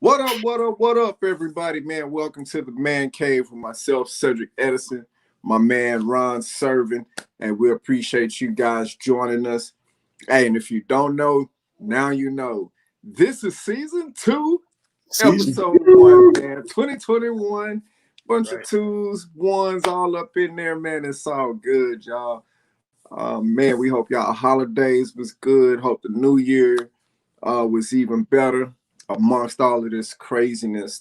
What up, what up, what up, everybody, man? Welcome to the Man Cave with myself, Cedric Edison, my man, Ron Servin, and we appreciate you guys joining us. Hey, and if you don't know, now you know. This is season 2, Season episode 1, man. 2021, bunch of right. twos, ones all up in there, man. It's all good, y'all. Man, we hope y'all holidays was good. Hope the new year was even better amongst all of this craziness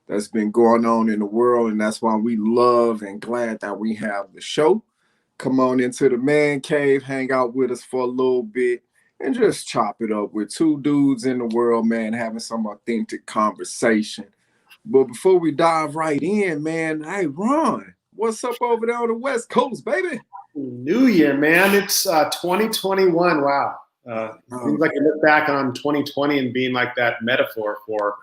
that's been going on in the world, and that's why we love and glad that we have the show. Come on into the Man Cave, hang out with us for a little bit, and just chop it up with two dudes in the world, man, having some authentic conversation. But before we dive right in, man, hey Ron, what's up over there on the West Coast, baby? New Year, man. It's 2021. Wow. It Oh, seems like I look back on 2020 and being like that metaphor for,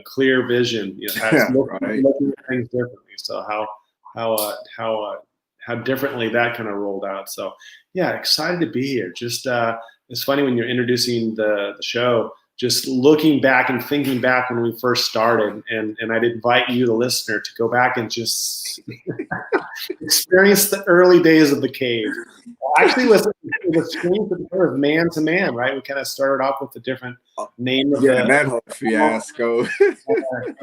clear vision. That's yeah, right. looking at things differently. So how uh, how uh, how differently that kind of rolled out. So yeah, excited to be here. Just it's funny when you're introducing the show. Just looking back and thinking back when we first started, and I'd invite you, the listener, to go back and just experience the early days of the cave. Actually, it was strange that it was man to man, right? We kind of started off with a different name of Yeah, the. that whole fiasco.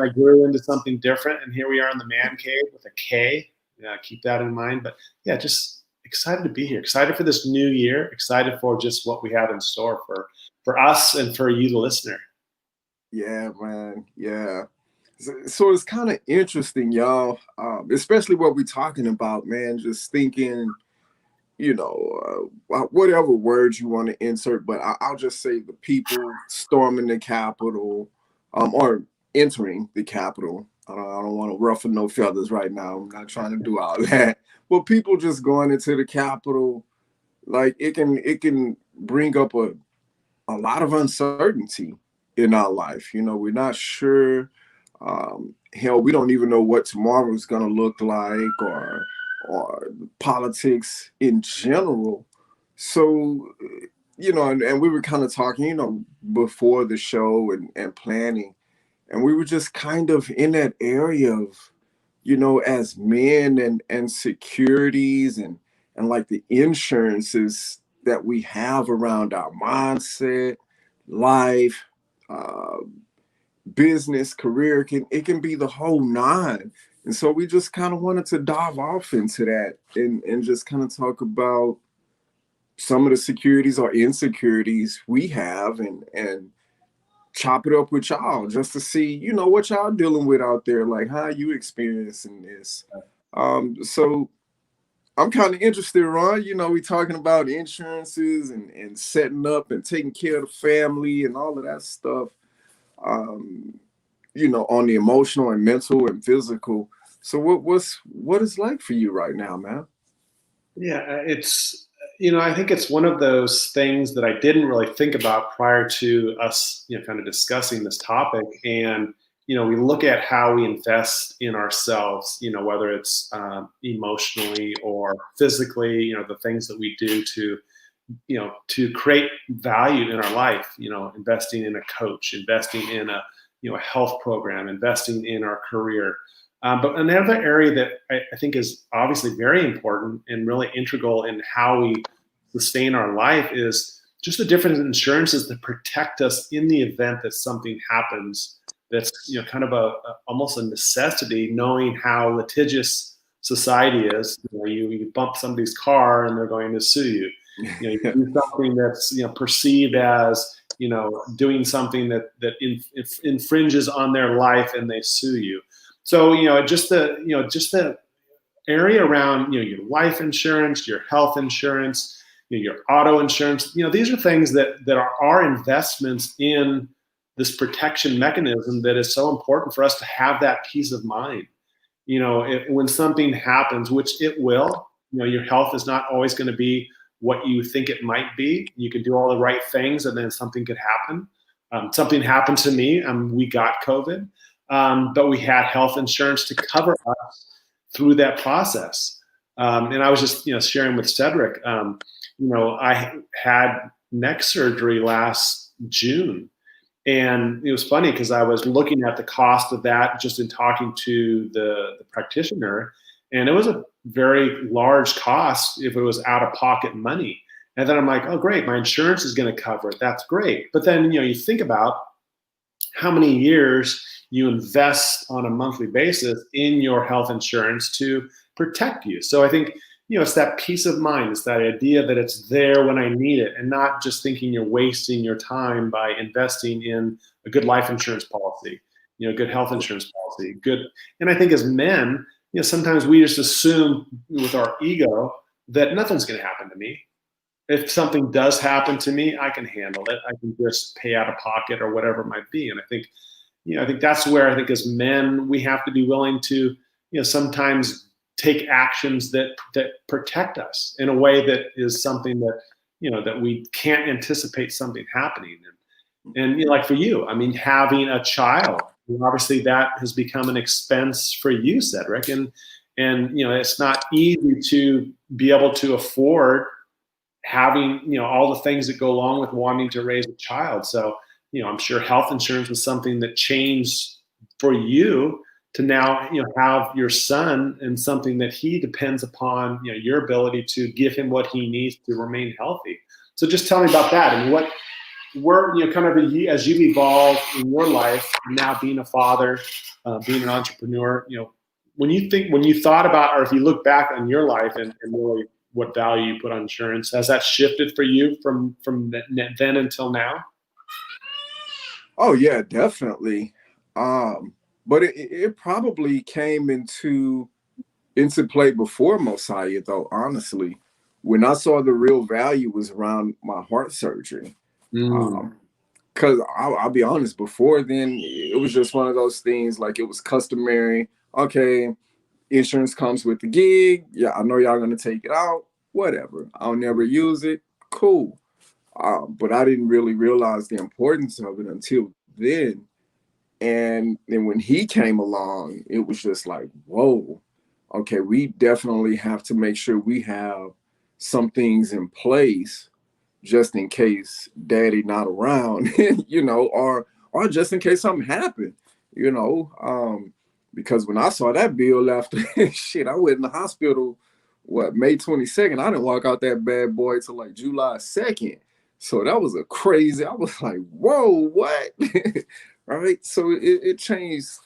I grew into something different, and here we are in the man cave with a K. Yeah, keep that in mind. But yeah, just excited to be here. Excited for this new year. Excited for just what we have in store for us and for you, the listener. Yeah, man. Yeah. So it's kind of interesting, y'all, especially what we're talking about, man. Just thinking, whatever words you want to insert, but I'll just say the people storming the Capitol, or entering the Capitol. I don't want to ruffle no feathers right now. I'm not trying to do all that. But people just going into the Capitol, like it can bring up a lot of uncertainty in our life. We're not sure. Hell, we don't even know what tomorrow is going to look like, or politics in general. So, and we were kind of talking, before the show and planning, and we were just kind of in that area of, as men and securities and like the insurances that we have around our mindset, life, uh, business, career, can be the whole nine. And so we just kind of wanted to dive off into that and just kind of talk about some of the securities or insecurities we have, and chop it up with y'all just to see, what y'all dealing with out there, like how you experiencing this. So I'm kind of interested, Ron. We talking about insurances and setting up and taking care of the family and all of that stuff. Um, on the emotional and mental and physical. So what is like for you right now, man? Yeah, it's I think it's one of those things that I didn't really think about prior to us, kind of discussing this topic. And we look at how we invest in ourselves, whether it's emotionally or physically, the things that we do to create value in our life. Investing in a coach, investing in a health program, investing in our career. But another area that I think is obviously very important and really integral in how we sustain our life is just the different insurances that protect us in the event that something happens. That's kind of almost a necessity, knowing how litigious society is. You bump somebody's car and they're going to sue you. You do something that's perceived as doing something that infringes on their life and they sue you. So just the area around your life insurance, your health insurance, your auto insurance. These are things that are our investments in this protection mechanism that is so important for us to have that peace of mind. When something happens, which it will, your health is not always going to be what you think it might be. You can do all the right things, and then something could happen. Something happened to me. We got COVID, but we had health insurance to cover us through that process. And I was just, sharing with Cedric. I had neck surgery last June, And it was funny because I was looking at the cost of that just in talking to the practitioner, and it was a very large cost if it was out of pocket money. And then I'm like, oh, great, my insurance is going to cover it. That's great. But then, you think about how many years you invest on a monthly basis in your health insurance to protect you. So I think, it's that peace of mind. It's that idea that it's there when I need it, and not just thinking you're wasting your time by investing in a good life insurance policy, good health insurance policy, good. And I think as men, sometimes we just assume with our ego that nothing's going to happen to me. If something does happen to me, I can handle it. I can just pay out of pocket or whatever it might be. And I think that's where I think as men, we have to be willing to, sometimes take actions that protect us in a way that is something that, that we can't anticipate something happening. And like for you, I mean, having a child, obviously that has become an expense for you, Cedric. And it's not easy to be able to afford having, all the things that go along with wanting to raise a child. So, I'm sure health insurance was something that changed for you to now, have your son and something that he depends upon, your ability to give him what he needs to remain healthy. So just tell me about that. I mean, what were, kind of as you've evolved in your life, now being a father, being an entrepreneur, when you thought about, or if you look back on your life and really what value you put on insurance, has that shifted for you from then until now? Oh yeah, definitely. But it probably came into play before Mosiah, though. Honestly, when I saw the real value was around my heart surgery. Because I'll be honest, before then it was just one of those things, like it was customary. Okay, insurance comes with the gig. Yeah, I know y'all gonna take it out. Whatever. I'll never use it. Cool. But I didn't really realize the importance of it until then. And then when he came along, it was just like, whoa, okay, we definitely have to make sure we have some things in place just in case daddy not around, or just in case something happened, because when I saw that bill after shit, I went in the hospital, May 22nd. I didn't walk out that bad boy till like July 2nd. So that was a crazy, I was like, whoa, what? Right. So it changed.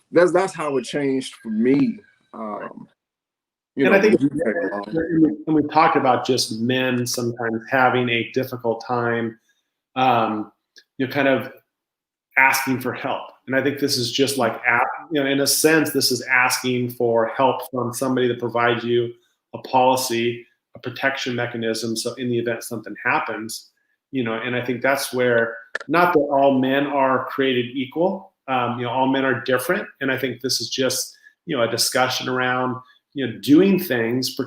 That's how it changed for me. And I think, and we talked about just men sometimes having a difficult time, kind of asking for help. And I think this is just like, in a sense, this is asking for help from somebody that provides you a policy, a protection mechanism. So in the event something happens, and I think that's where, not that all men are created equal, all men are different. And I think this is just, a discussion around, doing things,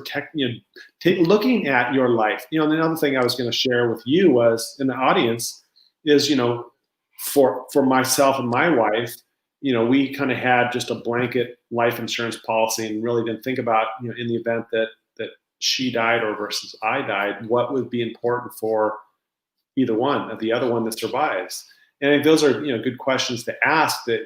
looking at your life. And another thing I was going to share with you was, in the audience, is, for myself and my wife, we kind of had just a blanket life insurance policy and really didn't think about, in the event that she died or versus I died, what would be important for either one of the other one that survives. And I think those are, good questions to ask, that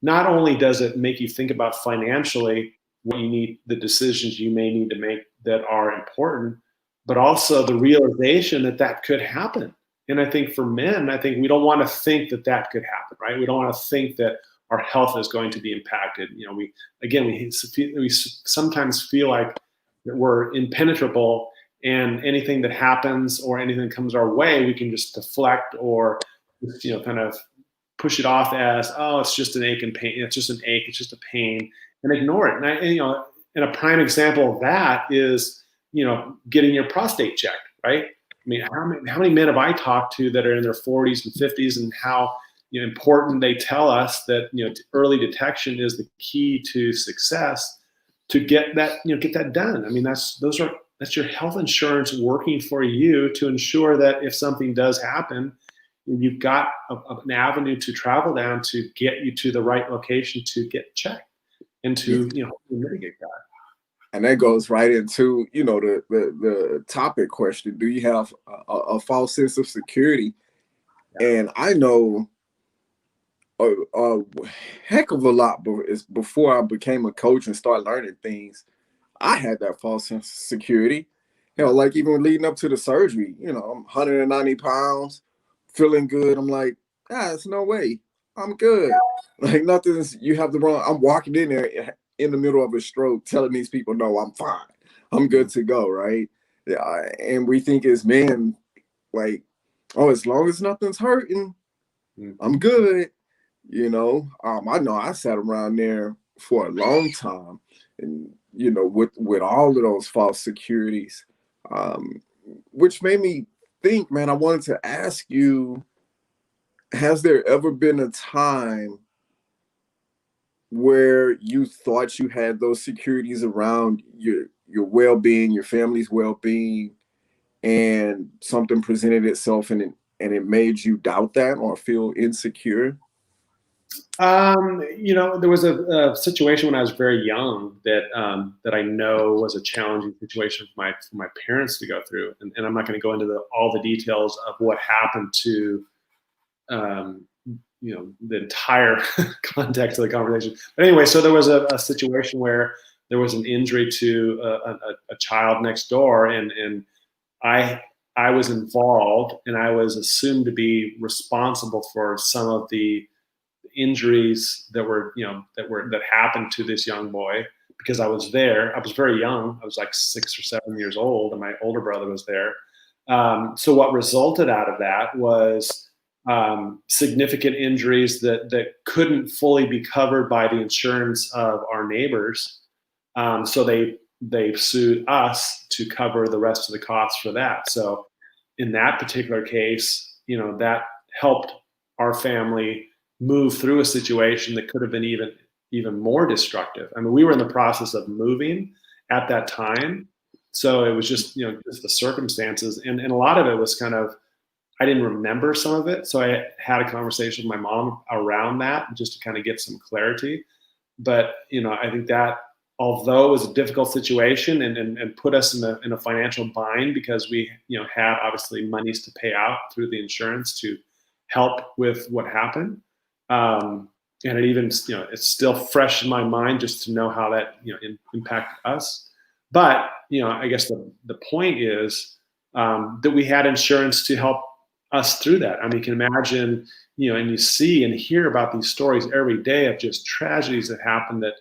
not only does it make you think about financially what you need, the decisions you may need to make that are important, but also the realization that could happen. And I think for men, I think we don't want to think that could happen, right? We don't want to think that our health is going to be impacted. We sometimes feel like that we're impenetrable, and anything that happens or anything that comes our way, we can just deflect or kind of push it off as, oh, it's just an ache and pain. It's just an ache. It's just a pain, and ignore it. And a prime example of that is, getting your prostate checked, right? I mean, how many men have I talked to that are in their 40s and 50s, and how important they tell us that early detection is the key to success, to get that done. I mean, that's your health insurance working for you to ensure that if something does happen, you've got an avenue to travel down to get you to the right location to get checked and to mitigate that. And that goes right into the topic question: do you have a false sense of security? Yeah. And I know a heck of a lot. But it's before I became a coach and started learning things, I had that false sense of security. Hell, like even leading up to the surgery, you know, I'm 190 pounds, feeling good. I'm like, there's no way. I'm good. Like nothing's, you have the wrong, I'm walking in there in the middle of a stroke telling these people, no, I'm fine. I'm good to go, right? Yeah, and we think as men, like, oh, as long as nothing's hurting, I'm good. You I know I sat around there for a long time, and with all of those false securities, um, which made me think, man. I wanted to ask you: has there ever been a time where you thought you had those securities around your well-being, your family's well-being, and something presented itself and it made you doubt that or feel insecure? There was a situation when I was very young that I know was a challenging situation for my parents to go through, and I'm not going to go into all the details of what happened to um, the entire context of the conversation. But anyway, so there was a situation where there was an injury to a child next door, and I I was involved, and I was assumed to be responsible for some of the injuries that happened to this young boy because I was there. I was very young. I was like 6 or 7 years old, and my older brother was there. So what resulted out of that was significant injuries that couldn't fully be covered by the insurance of our neighbors. So they sued us to cover the rest of the costs for that. So in that particular case, that helped our family move through a situation that could have been even more destructive. I mean, we were in the process of moving at that time, so it was just just the circumstances, and a lot of it was kind of, I didn't remember some of it, so I had a conversation with my mom around that just to kind of get some clarity. But I think that although it was a difficult situation and put us in a financial bind because we had obviously monies to pay out through the insurance to help with what happened. And it even, it's still fresh in my mind just to know how that, impacted us. But, I guess the point is that we had insurance to help us through that. I mean, you can imagine, and you see and hear about these stories every day of just tragedies that happen that,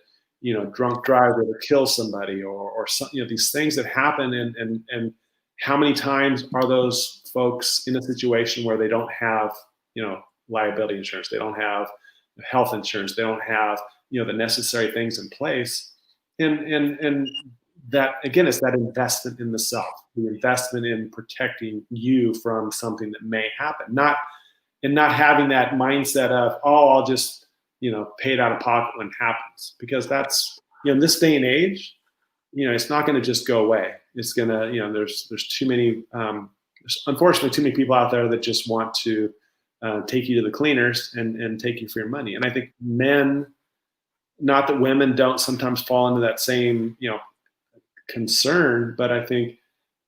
drunk driver that kills somebody or some, these things that happen. And how many times are those folks in a situation where they don't have, liability insurance, they don't have health insurance, they don't have the necessary things in place, and that again is that investment in the self, the investment in protecting you from something that may happen, not having that mindset of, oh, I'll just pay it out of pocket when it happens, because that's in this day and age, it's not going to just go away. It's going to there's too many there's unfortunately too many people out there that just want to take you to the cleaners and take you for your money. And I think men, not that women don't sometimes fall into that same, concern, but I think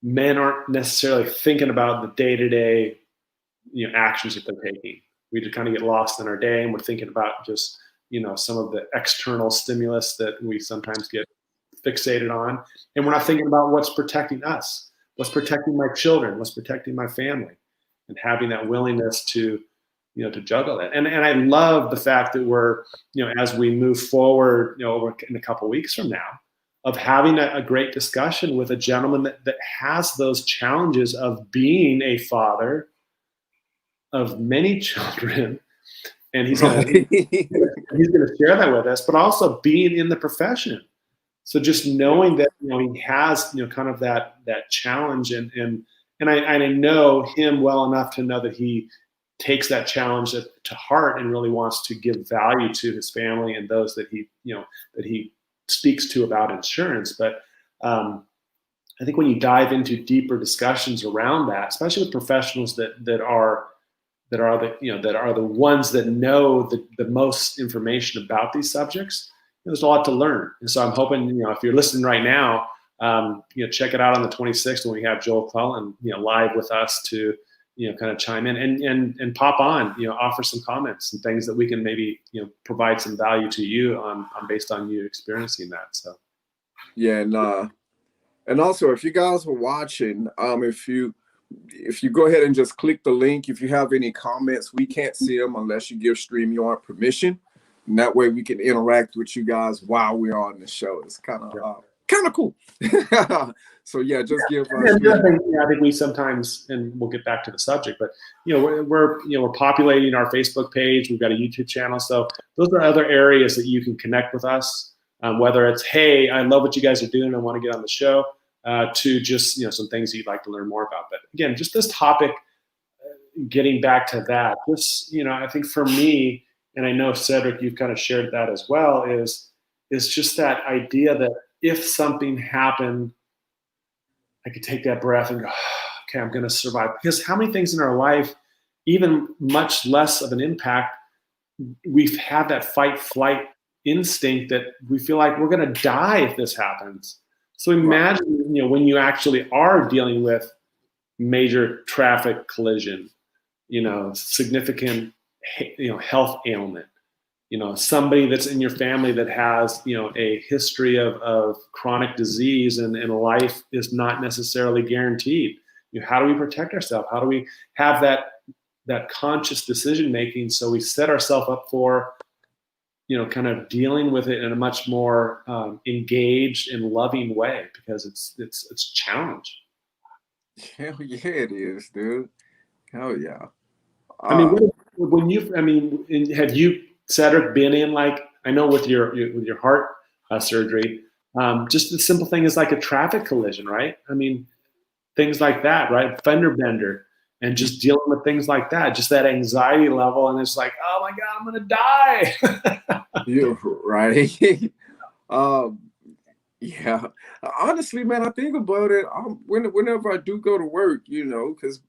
men aren't necessarily thinking about the day-to-day, actions that they're taking. We just kind of get lost in our day, and we're thinking about just, some of the external stimulus that we sometimes get fixated on. And we're not thinking about what's protecting us, what's protecting my children, what's protecting my family, and having that willingness to to juggle it. And I love the fact that we're as we move forward over in a couple of weeks from now, of having a great discussion with a gentleman that has those challenges of being a father of many children, and he's going to share that with us, but also being in the profession. So just knowing that he has kind of that challenge, and I know him well enough to know that he takes that challenge to heart and really wants to give value to his family and those that he speaks to about insurance. But I think when you dive into deeper discussions around that, especially with professionals that are the ones that know the most information about these subjects, there's a lot to learn. And so I'm hoping, if you're listening right now, check it out on the 26th when we have Joel Cullen, live with us to kind of chime in and pop on, offer some comments and things that we can maybe, provide some value to you on based on you experiencing that. So. Yeah. And also, if you guys are watching, if you go ahead and just click the link, if you have any comments, we can't see them unless you give StreamYard permission. And that way we can interact with you guys while we're on the show. It's kind of cool. So yeah, just give us. I think we sometimes, and we'll get back to the subject, but we're populating our Facebook page. We've got a YouTube channel, so those are other areas that you can connect with us. Whether it's, hey, I love what you guys are doing, I want to get on the show, to just some things that you'd like to learn more about. But again, just this topic, getting back to that, just I think for me, and I know Cedric, you've kind of shared that as well, is just that idea that if something happened, I could take that breath and go, okay, I'm going to survive. Because how many things in our life, even much less of an impact, we've had that fight flight instinct that we feel like we're going to die if this happens. So imagine, when you actually are dealing with major traffic collision, significant, health ailment, somebody that's in your family that has, a history of chronic disease and life is not necessarily guaranteed. How do we protect ourselves? How do we have that conscious decision making so we set ourselves up for, kind of dealing with it in a much more engaged and loving way, because it's a challenge. Hell yeah, it is, dude. Hell yeah. I mean, have you, Cedric, been in, like, I know with your heart surgery, just the simple thing is like a traffic collision, right? I mean, things like that, right? Fender bender, and just dealing with things like that, just that anxiety level, and it's like, oh my God, I'm gonna die. You're right. Yeah. Honestly, man, I think about it. Whenever I do go to work, because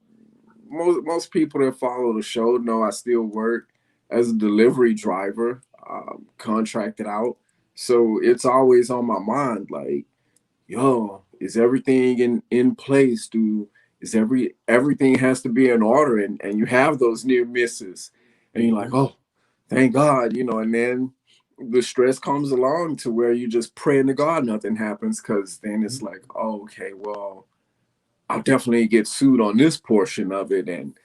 most people that follow the show know I still work as a delivery driver, contracted out. So it's always on my mind, like, yo, is everything in place? Everything has to be in order, and you have those near misses, and you're like, oh, thank God, and then the stress comes along to where you just praying to God nothing happens, because then it's like, oh, okay, well, I'll definitely get sued on this portion of it, and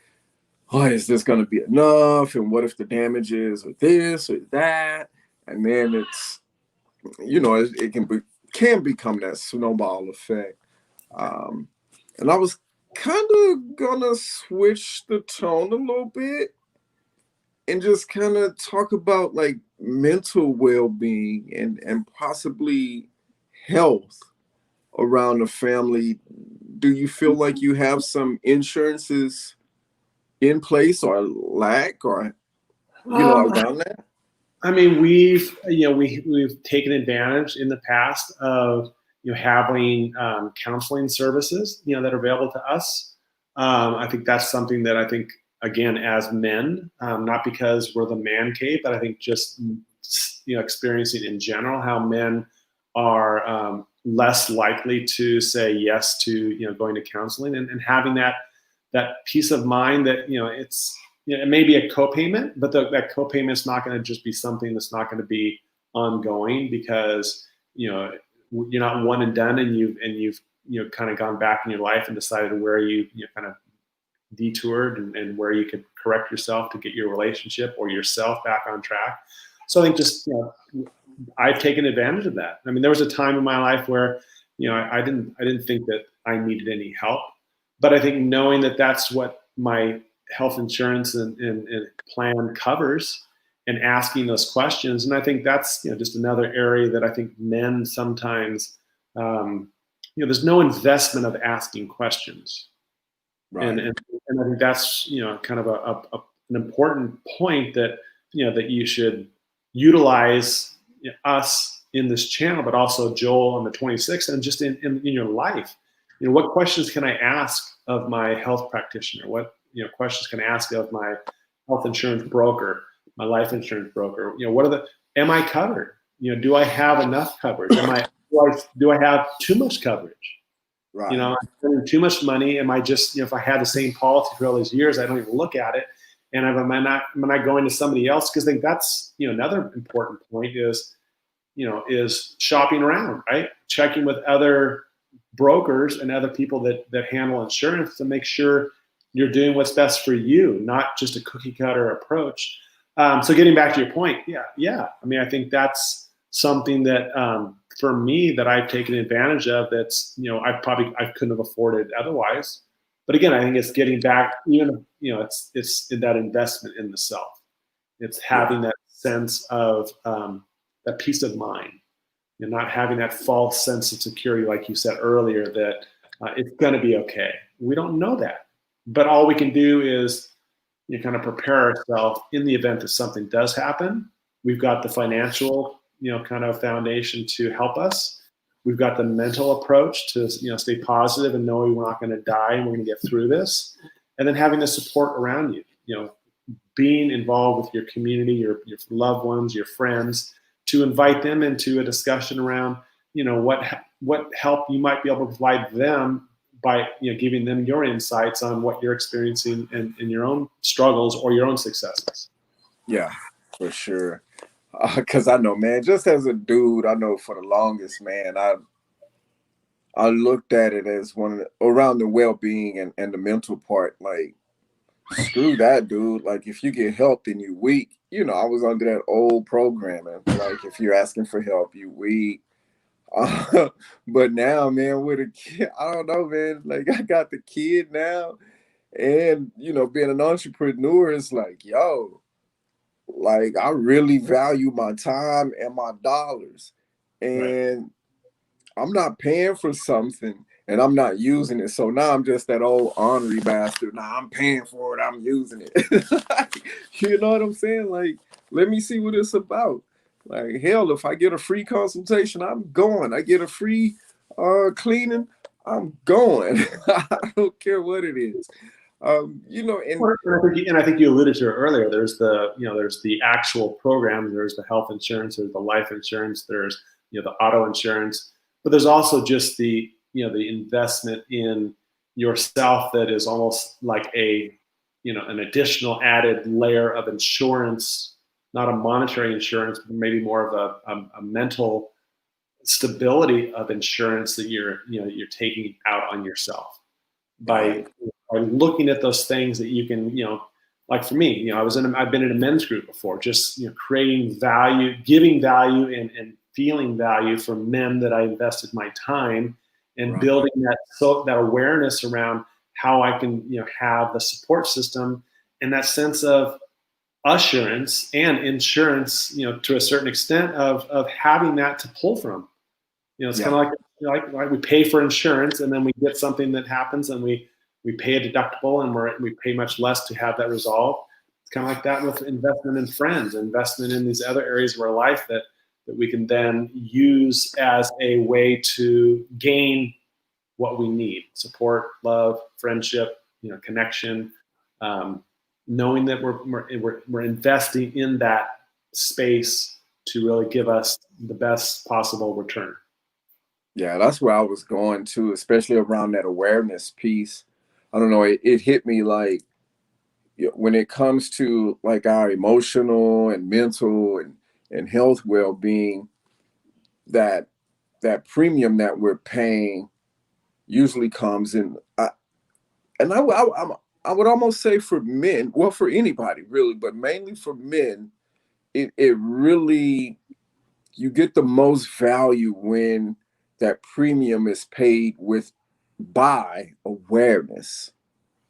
oh, is this going to be enough? And what if the damage is or this or that? And then it's, it can become that snowball effect. And I was kind of gonna switch the tone a little bit and just kind of talk about like mental well-being and possibly health around the family. Do you feel like you have some insurances in place or lack or around that? I mean, we've taken advantage in the past of having counseling services that are available to us. I think that's something that I think, again, as men, not because we're the man cave, but I think just experiencing in general how men are less likely to say yes to going to counseling and having that peace of mind that it's. It may be a copayment, but that copayment is not going to just be something that's not going to be ongoing, because you're not one and done, and you've kind of gone back in your life and decided where you kind of detoured and where you could correct yourself to get your relationship or yourself back on track. So I think just I've taken advantage of that. I mean, there was a time in my life where I didn't think that I needed any help, but I think knowing that that's what my health insurance and plan covers, and asking those questions. And I think that's just another area that I think men sometimes there's no investment of asking questions, Right. and I think that's kind of an important point that that you should utilize us in this channel, but also Joel on the 26th, and just in your life. What questions can I ask of my health practitioner? What questions can I ask of my health insurance broker, my life insurance broker? Am I covered? Do I have enough coverage? Do I have too much coverage? You Right. know, I'm spending too much money. Am I just, if I had the same policy for all these years, I don't even look at it. And am I going to somebody else? Because I think that's, another important point is shopping around, right? Checking with other brokers and other people that handle insurance to make sure you're doing what's best for you, not just a cookie cutter approach. So getting back to your point, yeah. I mean, I think that's something that for me that I've taken advantage of. That's I couldn't have afforded otherwise. But again, I think it's getting back. It's that investment in the self. It's Yeah. having that sense of that peace of mind, and not having that false sense of security, like you said earlier, that it's going to be okay. We don't know that, but all we can do is kind of prepare ourselves in the event that something does happen. We've got the financial, kind of foundation to help us. We've got the mental approach to, stay positive and knowing we're not going to die and we're going to get through this. And then having the support around you, being involved with your community, your loved ones, your friends, to invite them into a discussion around, what help you might be able to provide them by giving them your insights on what you're experiencing in your own struggles or your own successes. Yeah, for sure. Because I know, man, just as a dude, I know for the longest, man, I looked at it as one of around the well-being and the mental part. Like, screw that, dude. Like, if you get help, then you weak. I was under that old programming. Like, if you're asking for help, you weak. But now, man, with a kid, I don't know, man. Like, I got the kid now, and being an entrepreneur is like, yo, like I really value my time and my dollars, Right. and I'm not paying for something and I'm not using it. So now I'm just that old ornery bastard. Nah, I'm paying for it. I'm using it. You know what I'm saying? Like, let me see what it's about. Like, hell, if I get a free consultation, I'm going. I get a free cleaning, I'm going. I don't care what it is. And And I think you alluded to it earlier. There's the actual program. There's the health insurance. There's the life insurance. There's the auto insurance. But there's also just the investment in yourself that is almost like an additional added layer of insurance, not a monetary insurance, but maybe more of a mental stability of insurance that you're taking out on yourself by right, looking at those things that you can, like for me, I've been in a men's group before, just creating value, giving value, and feeling value from men that I invested my time and right, building that awareness around how I can have the support system and that sense of assurance and insurance, to a certain extent of having that to pull from. It's kind yeah, of like, like we pay for insurance and then we get something that happens and we pay a deductible and we pay much less to have that resolved. It's kind of like that with investment in friends, investment in these other areas of our life that we can then use as a way to gain what we need: support, love, friendship, connection, knowing that we're investing in that space to really give us the best possible return. yeah. That's where I was going to, especially around that awareness piece. I don't know. It hit me like, when it comes to like our emotional and mental and health well-being, that that premium that we're paying usually comes in. I would almost say for men, well, for anybody really, but mainly for men, it really, you get the most value when that premium is paid with by awareness.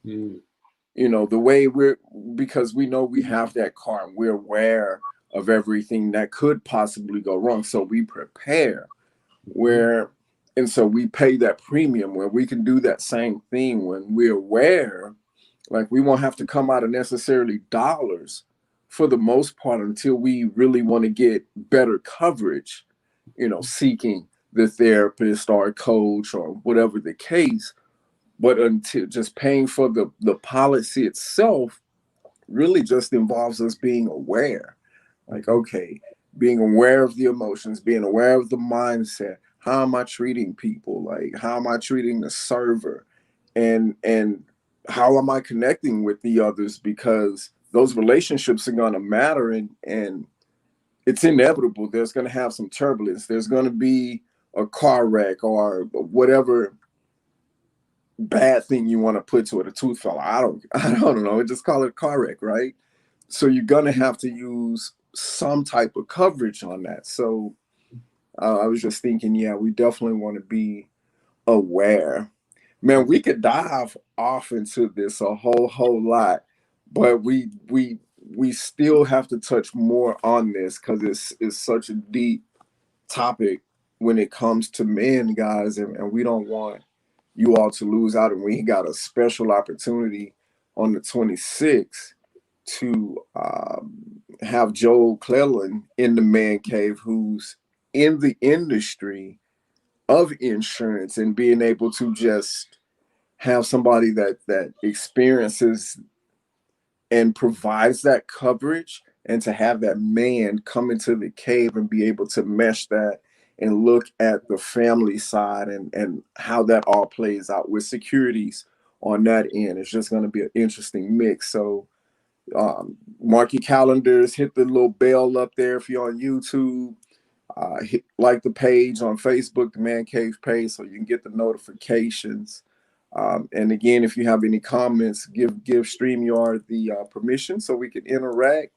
Mm. The way because we know we have that car and we're aware of everything that could possibly go wrong, so we prepare. Where And so we pay that premium where we can do that same thing when we're aware. Like, we won't have to come out of necessarily dollars for the most part until we really want to get better coverage, seeking the therapist or a coach or whatever the case. But until just paying for the policy itself really just involves us being aware. Like, okay, being aware of the emotions, being aware of the mindset. how am I treating people? Like, how am I treating the server? And how am I connecting with the others? Because those relationships are gonna matter, and it's inevitable. There's gonna have some turbulence. There's gonna be a car wreck or whatever bad thing you want to put to it, a tooth fella. I don't know. Just call it a car wreck, right? So you're gonna have to use some type of coverage on that. So I was just thinking, yeah, we definitely want to be aware. Man, we could dive off into this a whole lot, but we still have to touch more on this because it's such a deep topic when it comes to men, guys, and we don't want you all to lose out. And we got a special opportunity on the 26th to have Joel Cleland in the Man Cave, who's in the industry of insurance, and being able to just have somebody that experiences and provides that coverage, and to have that man come into the cave and be able to mesh that and look at the family side and how that all plays out with securities on that end. It's just going to be an interesting mix. So mark your calendars, hit the little bell up there if you're on YouTube. Like the page on Facebook, the Man Cave page, so you can get the notifications. And again, if you have any comments, give StreamYard the permission so we can interact.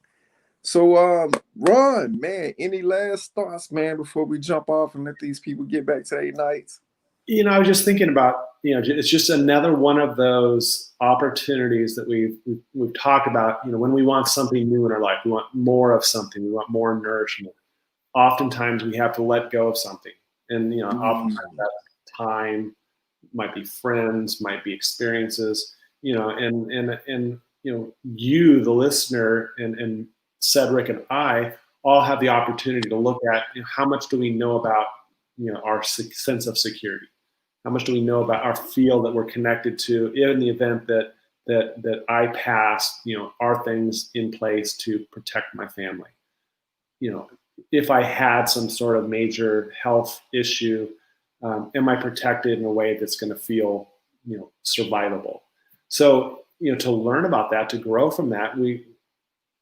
So, Ron, man, any last thoughts, man, before we jump off and let these people get back to their nights? I was just thinking about, it's just another one of those opportunities that we've talked about. When we want something new in our life, we want more of something, we want more nourishment. Oftentimes we have to let go of something, and oftentimes that's time, might be friends, might be experiences, and you, the listener, and Cedric and I all have the opportunity to look at, how much do we know about our sense of security. How much do we know about our field that we're connected to? In the event that I pass, are things in place to protect my family? If I had some sort of major health issue, am I protected in a way that's going to feel, survivable? So, to learn about that, to grow from that,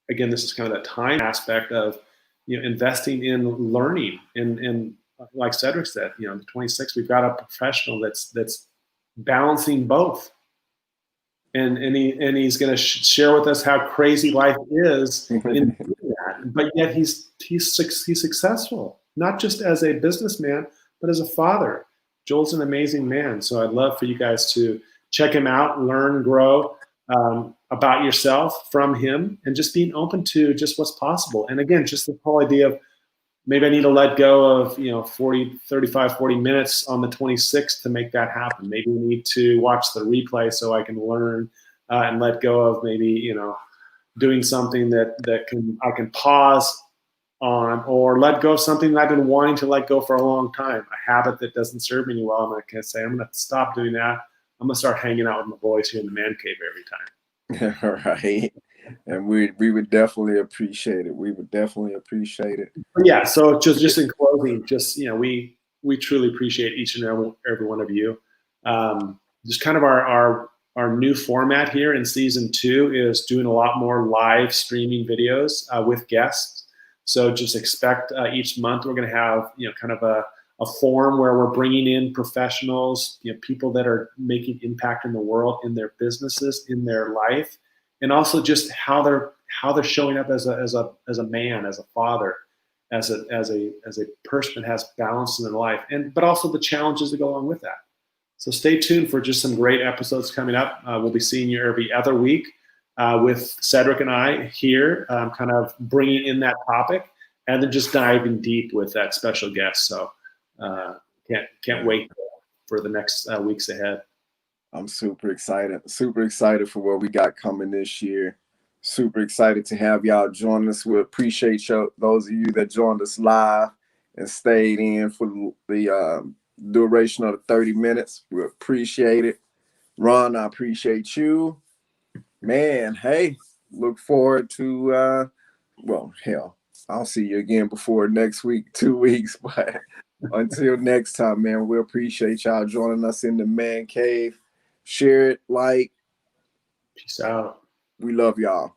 again, this is kind of that time aspect of, investing in learning, and like Cedric said, the 26th, we've got a professional that's balancing both, and he's going to share with us how crazy life is in doing that. But yet he's successful, not just as a businessman, but as a father. Joel's an amazing man. So I'd love for you guys to check him out, learn, grow about yourself from him, and just being open to just what's possible. And again, just the whole idea of, maybe I need to let go of 40 minutes on the 26th to make that happen. Maybe we need to watch the replay so I can learn and let go of maybe doing something that I can pause on, or let go of something that I've been wanting to let go for a long time. A habit that doesn't serve me well. I'm going to say, I'm going to stop doing that. I'm going to start hanging out with my boys here in the Man Cave every time. Right. And we would definitely appreciate it. We would definitely appreciate it. But yeah. So just in closing, just we truly appreciate each and every one of you. Just kind of our new format here in season 2 is doing a lot more live streaming videos with guests. So just expect each month we're going to have kind of a forum where we're bringing in professionals, people that are making impact in the world, in their businesses, in their life, and also just how they're showing up as a man, as a father, as a person that has balance in their life, but also the challenges that go along with that. So stay tuned for just some great episodes coming up. We'll be seeing you every other week with Cedric and I here, kind of bringing in that topic, and then just diving deep with that special guest. So can't wait for the next weeks ahead. I'm super excited for what we got coming this year. Super excited to have y'all join us. We appreciate those of you that joined us live and stayed in for the duration of the 30 minutes. We appreciate it. Ron, I appreciate you. Man, hey, look forward to, well, hell, I'll see you again before next week, 2 weeks, but Until next time, man, we appreciate y'all joining us in the Man Cave. Share it, like. Peace out. We love y'all.